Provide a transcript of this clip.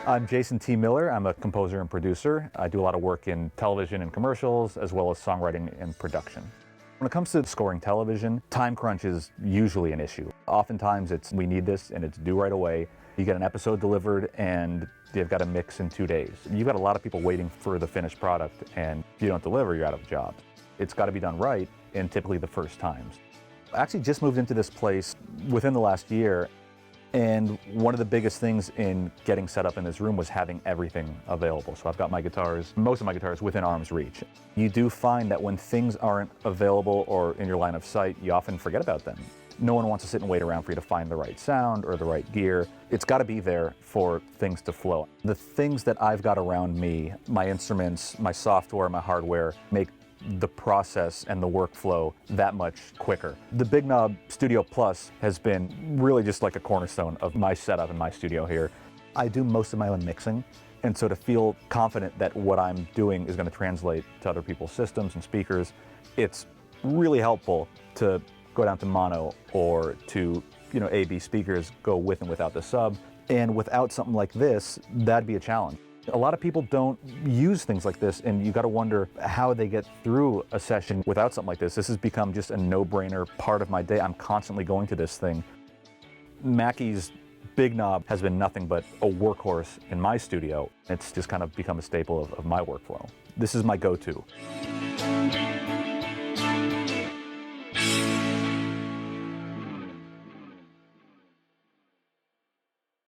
I'm Jason T. Miller. I'm a composer and producer. I do a lot of work in television and commercials, as well as songwriting and production. When it comes to scoring television, time crunch is usually an issue. Oftentimes it's, we need this and it's due right away. You get an episode delivered and they've got to mix in 2 days. You've got a lot of people waiting for the finished product, and if you don't deliver, you're out of a job. It's got to be done right, and typically the first times. I actually just moved into this place within the last year, and one of the biggest things in getting set up in this room was having everything available. So I've got my guitars, most of my guitars, within arm's reach. You do find that when things aren't available or in your line of sight, you often forget about them. No one wants to sit and wait around for you to find the right sound or the right gear. It's got to be there for things to flow. The things that I've got around me, my instruments, my software, my hardware, make the process and the workflow that much quicker. The Big Knob Studio Plus has been really just like a cornerstone of my setup in my studio here. I do most of my own mixing, and so to feel confident that what I'm doing is going to translate to other people's systems and speakers, it's really helpful to go down to mono or to, A/B speakers, go with and without the sub. And without something like this, that'd be a challenge. A lot of people don't use things like this, and you got to wonder how they get through a session without something like this. This has become just a no-brainer part of my day. I'm constantly going to this thing. Mackie's Big Knob has been nothing but a workhorse in my studio. It's just kind of become a staple of my workflow. This is my go-to.